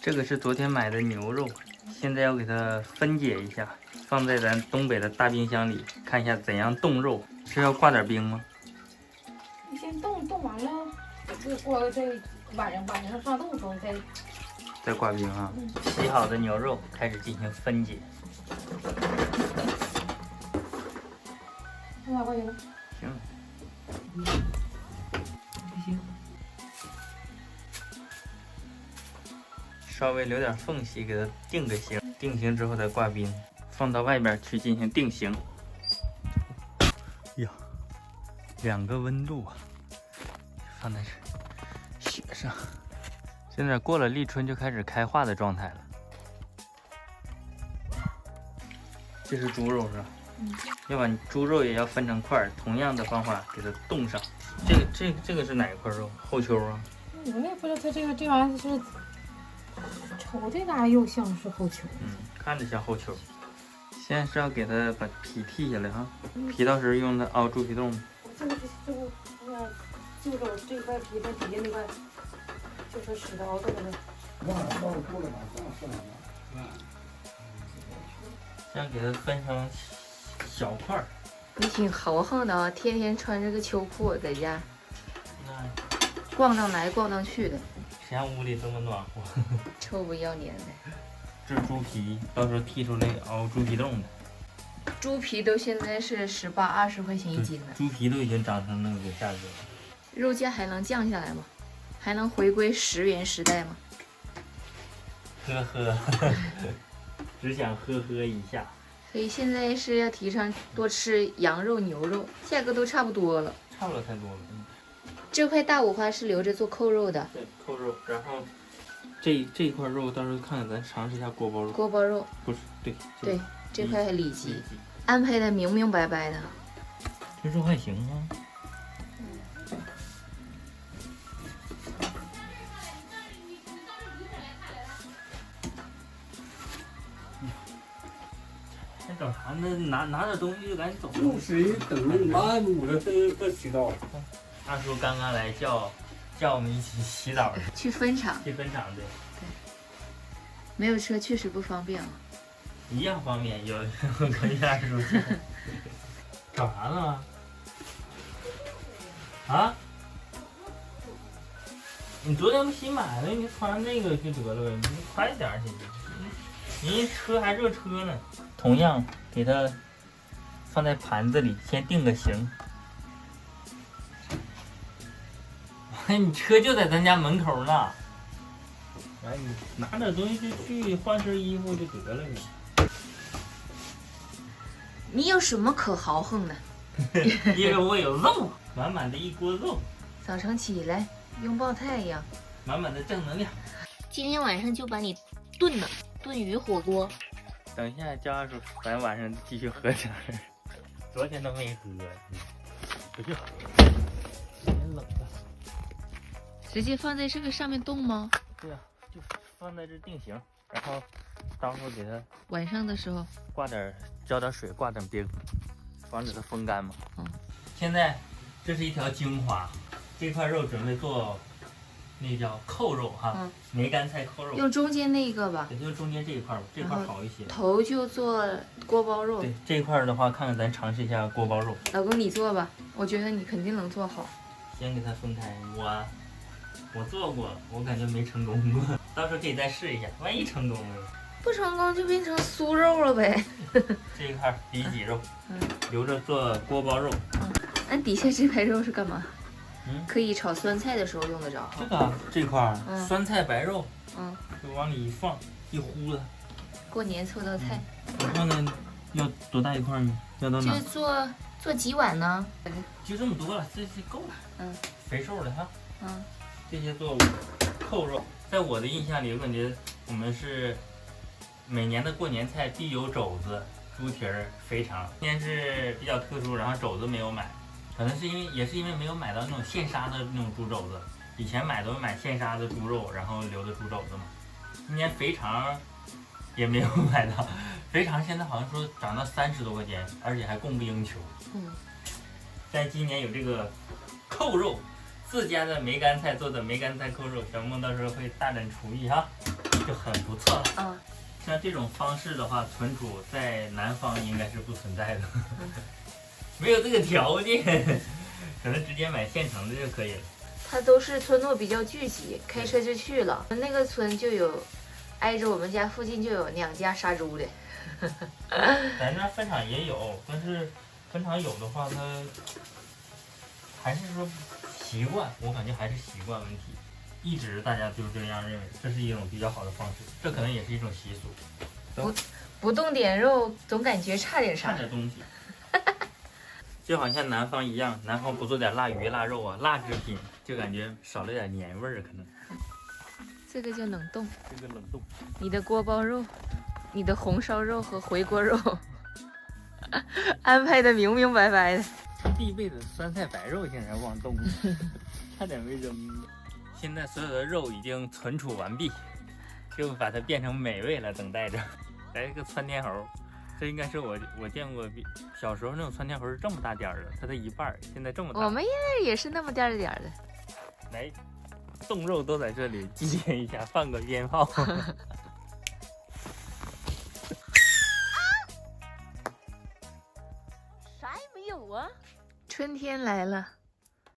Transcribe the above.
这个是昨天买的牛肉，现在要给它分解一下，放在咱东北的大冰箱里，看一下怎样冻肉。是要挂点冰吗？你先冻完了，这过再晚上上冻的时候再挂冰啊。洗好的牛肉开始进行分解。500块钱。行。行。稍微留点缝隙，给它定个型。定型之后再挂冰，放到外边去进行定型。呀，2个温度啊，放在这雪上。现在过了立春就开始开化的状态了。这是猪肉是吧？要把猪肉也要分成块，同样的方法给它冻上。这个是哪一块肉？后丘啊？我也不知道它这玩意儿是。瞅这嘎又像是后丘，看着像后丘。现在是要给它把皮剔下来哈，皮到时候用它凹猪皮冻。这个就着这块皮在底下那块，就是使刀子的。这样给它分成小块儿。你挺豪横的啊，天天穿这个秋裤在家，逛荡来逛荡去的。谁让屋里这么暖和？臭不要脸的。这是猪皮，到时候剔出来熬猪皮冻的。猪皮都现在是18、20块钱一斤了。猪皮都已经涨成那个价格了。肉价还能降下来吗？还能回归10元时代吗？呵呵，只想呵呵一下。所以现在是要提倡多吃羊肉、牛肉，价格都差不多了。差不了太多了。这块大五花是留着做扣肉的。对，扣肉，然后这块肉到时候看看咱尝试一下锅包肉。锅包肉不是，对对，这块里脊安排的明明白白的。这肉还行啊。还找啥呢？拿点东西就赶紧走。就是等满屋了，这洗澡。二叔刚刚来叫我们一起洗澡去分厂。去分厂对。没有车确实不方便啊。一样方便，有可以二叔去。找啥呢？啊？你昨天不新买了，你穿那个就得了，你快点去。人车还热车呢。同样给它放在盘子里，先定个型。哎，你车就在咱家门口呢。哎，你拿点东西就去换身衣服就得了你。你有什么可豪横的？因为我有肉，满满的一锅肉。早上起来拥抱太阳，满满的正能量。今天晚上就把你炖了，炖鱼火锅。等一下，叫二叔，咱晚上继续喝点儿。昨天都没喝，不去。天冷了。直接放在这个上面冻吗？对呀，就放在这定型，然后到时候给它晚上的时候浇点水，挂点冰，防止它风干嘛。现在这是一条精华，这块肉准备做那叫扣肉哈，梅干菜扣肉。用中间那个吧。也就中间这一块吧，这块好一些。头就做锅包肉。对，这一块的话，看看咱尝试一下锅包肉。老公你做吧，我觉得你肯定能做好。先给它分开，我做过，我感觉没成功过，到时候可以再试一下，万一成功了。不成功就变成酥肉了呗。这一块里脊肉，留着做锅包肉。那底下这排肉是干嘛？可以炒酸菜的时候用得着。这块酸菜白肉，就往里一放，一呼了。过年凑道菜。然后呢，要多大一块呢？要到哪？就做几碗呢？就这么多了，这够了。肥瘦的哈。这些做扣肉，在我的印象里，我感觉我们是每年的过年菜必有肘子、猪蹄儿、肥肠。今天是比较特殊，然后肘子没有买，可能是也是因为没有买到那种现杀的那种猪肘子。以前都是买现杀的猪肉，然后留的猪肘子嘛。今年肥肠也没有买到，肥肠现在好像说涨到30多块钱，而且还供不应求。但今年有这个扣肉。自家的梅干菜做的梅干菜扣肉，小梦到时候会大展厨艺哈。就很不错了。嗯，像这种方式的话，存储在南方应该是不存在的，没有这个条件，可能直接买现成的就可以了。它都是村落比较聚集，开车就去了。那个村就有，挨着我们家附近就有2家杀猪的。咱那分厂也有，但是分厂有的话，它还是说习惯，我感觉还是习惯问题。一直大家就这样认为，这是一种比较好的方式，这可能也是一种习俗。不动点肉，总感觉差点啥。差点东西。就好像南方一样，南方不做点腊鱼、腊肉啊、腊制品，就感觉少了点年味儿，可能。这个叫冷冻。这个冷冻。你的锅包肉，你的红烧肉和回锅肉，安排的明明白白的。必备的酸菜白肉竟然忘冻了，差点没扔。现在所有的肉已经存储完毕，就把它变成美味了，等待着。来一个窜天猴。这应该是我见过小时候那种窜天猴是这么大点儿的，它的一半，现在这么大。我们现在也是那么点儿的。来，冻肉都在这里祭奠一下，放个鞭炮。啥也没有啊！春天来了，